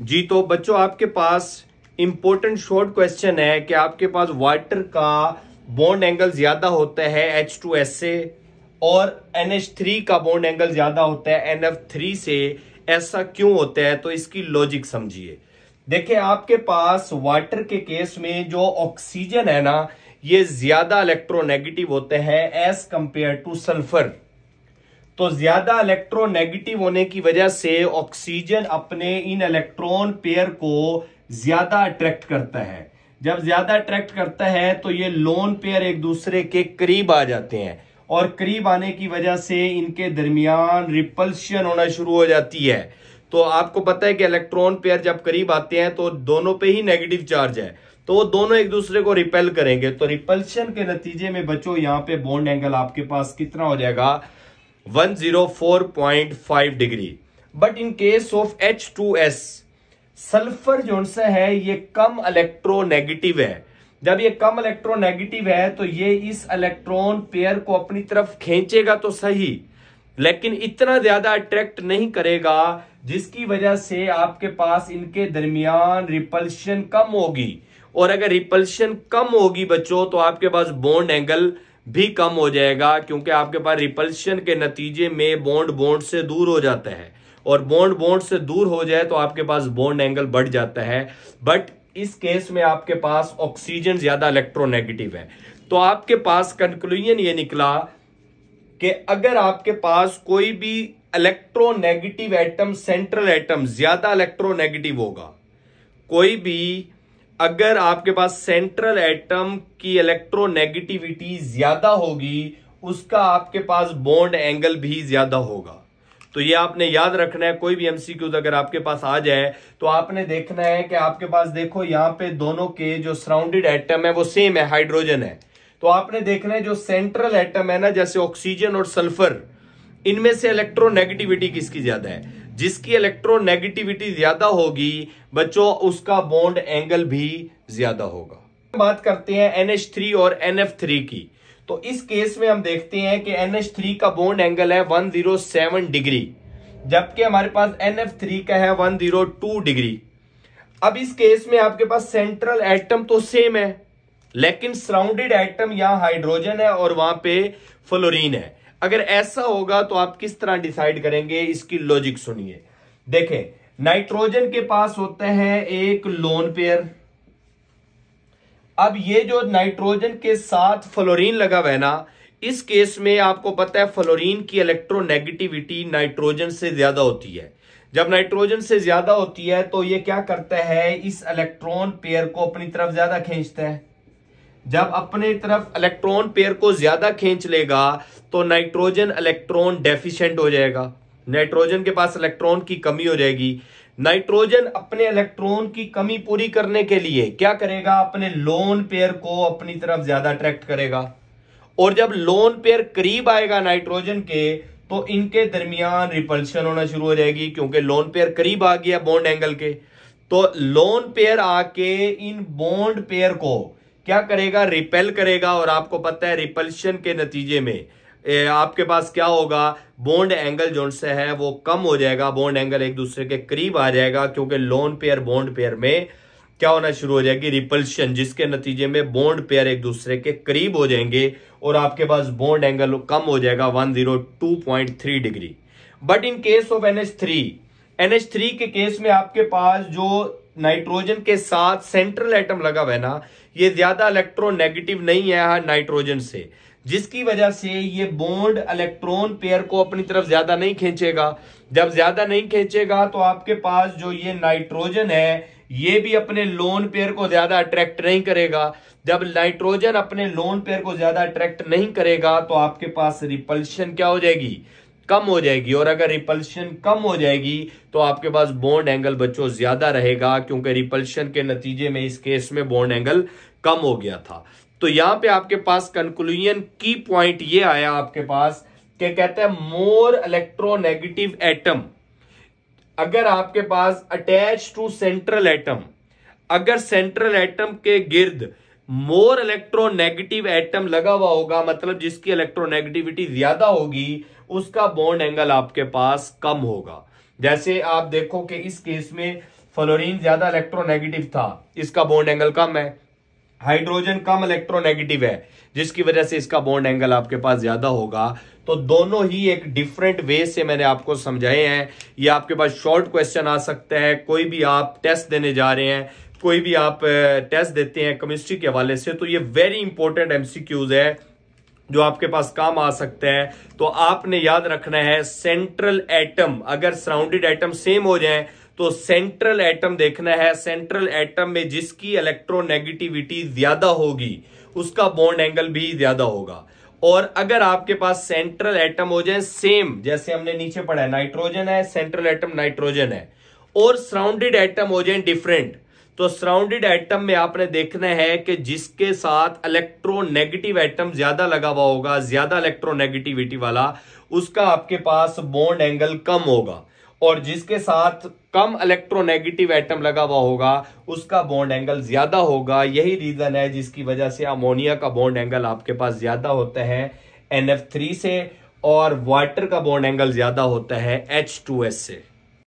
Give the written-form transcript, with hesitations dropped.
जी तो बच्चों आपके पास इंपॉर्टेंट शॉर्ट क्वेश्चन है कि आपके पास वाटर का बॉन्ड एंगल ज्यादा होता है H2S से और NH3 का बॉन्ड एंगल ज्यादा होता है NF3 से। ऐसा क्यों होता है, तो इसकी लॉजिक समझिए। देखिए आपके पास वाटर के केस में जो ऑक्सीजन है ना, ये ज्यादा इलेक्ट्रोनेगेटिव होते हैं एज कंपेयर टू सल्फर। तो ज्यादा इलेक्ट्रोनेगेटिव होने की वजह से ऑक्सीजन अपने इन इलेक्ट्रॉन पेयर को ज्यादा अट्रैक्ट करता है। जब ज्यादा अट्रैक्ट करता है तो ये लोन पेयर एक दूसरे के करीब आ जाते हैं और करीब आने की वजह से इनके दरमियान रिपल्शन होना शुरू हो जाती है। तो आपको पता है कि इलेक्ट्रॉन पेयर जब करीब आते हैं तो दोनों पे ही नेगेटिव चार्ज है, तो वो दोनों एक दूसरे को रिपेल करेंगे। तो रिपल्शन के नतीजे में बच्चों यहाँ पे बॉन्ड एंगल आपके पास कितना हो जाएगा, 104.5 degree. But in case of H2S sulphur जो सा है ये कम इलेक्ट्रोनेगेटिव है। जब ये कम इलेक्ट्रोनेगेटिव है तो ये इस इलेक्ट्रॉन पेयर को अपनी तरफ खींचेगा तो सही, लेकिन इतना ज्यादा अट्रैक्ट नहीं करेगा, जिसकी वजह से आपके पास इनके दरमियान रिपल्शन कम होगी। और अगर रिपल्शन कम होगी बच्चों तो आपके पास बॉन्ड एंगल भी कम हो जाएगा, क्योंकि आपके पास रिपल्शन के नतीजे में बॉन्ड से दूर हो जाता है और बॉन्ड से दूर हो जाए तो आपके पास बॉन्ड एंगल बढ़ जाता है। बट इस केस में आपके पास ऑक्सीजन ज्यादा इलेक्ट्रोनेगेटिव है। तो आपके पास कंक्लूजन ये निकला कि अगर आपके पास कोई भी इलेक्ट्रोनेगेटिव एटम, सेंट्रल एटम ज्यादा इलेक्ट्रोनेगेटिव होगा, कोई भी अगर आपके पास सेंट्रल एटम की इलेक्ट्रोनेगेटिविटी ज्यादा होगी, उसका आपके पास बॉन्ड एंगल भी ज्यादा होगा। तो ये आपने याद रखना है। कोई भी एमसीक्यूज अगर आपके पास आ जाए तो आपने देखना है कि आपके पास देखो यहाँ पे दोनों के जो सराउंडेड एटम है वो सेम है, हाइड्रोजन है। तो आपने देखना है जो सेंट्रल एटम है ना, जैसे ऑक्सीजन और सल्फर, इनमें से इलेक्ट्रोनेगेटिविटी किसकी ज्यादा है। जिसकी इलेक्ट्रोनेगेटिविटी ज्यादा होगी बच्चों उसका बॉन्ड एंगल भी ज्यादा होगा। बात करते हैं NH3 और NF3 की। तो इस केस में हम देखते हैं कि NH3 का बॉन्ड एंगल है 107 डिग्री, जबकि हमारे पास NF3 का है 102 डिग्री। अब इस केस में आपके पास सेंट्रल एटम तो सेम है, लेकिन सराउंडेड एटम यहां हाइड्रोजन है और वहां पे फ्लोरीन है। अगर ऐसा होगा तो आप किस तरह डिसाइड करेंगे, इसकी लॉजिक सुनिए। देखें, नाइट्रोजन के पास होता है एक लोन पेयर। अब ये जो नाइट्रोजन के साथ फ्लोरीन लगा हुआ है ना, इस केस में आपको पता है फ्लोरीन की इलेक्ट्रोनेगेटिविटी नाइट्रोजन से ज्यादा होती है। जब नाइट्रोजन से ज्यादा होती है तो ये क्या करता है, इस इलेक्ट्रॉन पेयर को अपनी तरफ ज्यादा खींचता है। जब अपने तरफ इलेक्ट्रॉन पेयर को ज्यादा खींच लेगा तो नाइट्रोजन इलेक्ट्रॉन डेफिशिएंट हो जाएगा, नाइट्रोजन के पास इलेक्ट्रॉन की कमी हो जाएगी। नाइट्रोजन अपने इलेक्ट्रॉन की कमी पूरी करने के लिए क्या करेगा, अपने लोन पेयर को अपनी तरफ ज्यादा अट्रैक्ट करेगा। और जब लोन पेयर करीब आएगा नाइट्रोजन के तो इनके दरमियान रिपल्शन होना शुरू हो जाएगी, क्योंकि लोन पेयर करीब आ गया बॉन्ड एंगल के। तो लोन पेयर आके इन बॉन्ड पेयर को क्या करेगा, रिपेल करेगा। और आपको पता है रिपल्शन के नतीजे में आपके पास क्या होगा, बॉन्ड एंगल जो से है वो कम हो जाएगा, बॉन्ड एंगल एक दूसरे के करीब आ जाएगा, क्योंकि लोन पेयर बॉन्ड पेयर में क्या होना शुरू हो जाएगी, रिपल्शन, जिसके नतीजे में बॉन्ड पेयर एक दूसरे के करीब हो जाएंगे और आपके पास बॉन्ड एंगल कम हो जाएगा 102.3 degree. But in case of NH3 के केस में आपके पास जो नाइट्रोजन के साथ सेंट्रल एटम लगा हुआ है ना, ये ज्यादा इलेक्ट्रोनेगेटिव नहीं है नाइट्रोजन से, जिसकी वजह से ये बॉन्ड इलेक्ट्रॉन पेयर को अपनी तरफ ज्यादा नहीं खींचेगा। जब ज्यादा नहीं खींचेगा तो आपके पास जो ये नाइट्रोजन है ये भी अपने लोन पेयर को ज्यादा अट्रैक्ट नहीं करेगा। जब नाइट्रोजन अपने लोन पेयर को ज्यादा अट्रैक्ट नहीं करेगा तो आपके पास रिपल्शन क्या हो जाएगी, कम हो जाएगी। और अगर रिपल्शन कम हो जाएगी तो आपके पास बॉन्ड एंगल बच्चों ज्यादा रहेगा, क्योंकि रिपल्शन के नतीजे में इस केस में बॉन्ड एंगल कम हो गया था। तो यहां पे आपके पास कंक्लूजन की पॉइंट ये आया आपके पास कि कहते हैं मोर इलेक्ट्रोनेगेटिव एटम, अगर आपके पास अटैच टू सेंट्रल एटम, अगर सेंट्रल एटम के गिर्द मोर इलेक्ट्रोनेगेटिव एटम लगा हुआ होगा, मतलब जिसकी इलेक्ट्रोनेगेटिविटी ज्यादा होगी, उसका बॉन्ड एंगल आपके पास कम होगा। जैसे आप देखो कि इस केस में फ्लोरीन ज्यादा इलेक्ट्रोनेगेटिव था, इसका बॉन्ड एंगल कम है। हाइड्रोजन कम इलेक्ट्रोनेगेटिव है, जिसकी वजह से इसका बॉन्ड एंगल आपके पास ज्यादा होगा। तो दोनों ही एक डिफरेंट वे से मैंने आपको समझाए हैं। ये आपके पास शॉर्ट क्वेश्चन आ सकता है, कोई भी आप टेस्ट देने जा रहे हैं, कोई भी आप टेस्ट देते हैं केमिस्ट्री के हवाले से, तो ये वेरी इंपॉर्टेंट एमसीक्यूज है जो आपके पास काम आ सकता है। तो आपने याद रखना है सेंट्रल एटम, अगर सराउंडेड एटम सेम हो जाएं तो सेंट्रल एटम देखना है। सेंट्रल एटम में जिसकी इलेक्ट्रोनेगेटिविटी ज्यादा होगी उसका बॉन्ड एंगल भी ज्यादा होगा। और अगर आपके पास सेंट्रल एटम हो जाए सेम, जैसे हमने नीचे पढ़ा है नाइट्रोजन है, सेंट्रल एटम नाइट्रोजन है, और सराउंडेड एटम हो जाए डिफरेंट, तो सराउंडेड एटम में आपने देखना है कि जिसके साथ इलेक्ट्रोनेगेटिव एटम ज्यादा लगा हुआ होगा, ज्यादा इलेक्ट्रोनेगेटिविटी वाला, उसका आपके पास बॉन्ड एंगल कम होगा, और जिसके साथ कम इलेक्ट्रोनेगेटिव एटम लगा हुआ होगा उसका बॉन्ड एंगल ज्यादा होगा। यही रीजन है जिसकी वजह से अमोनिया का बॉन्ड एंगल आपके पास ज्यादा होता है NF3 से, और वाटर का बॉन्ड एंगल ज्यादा होता है H2S से।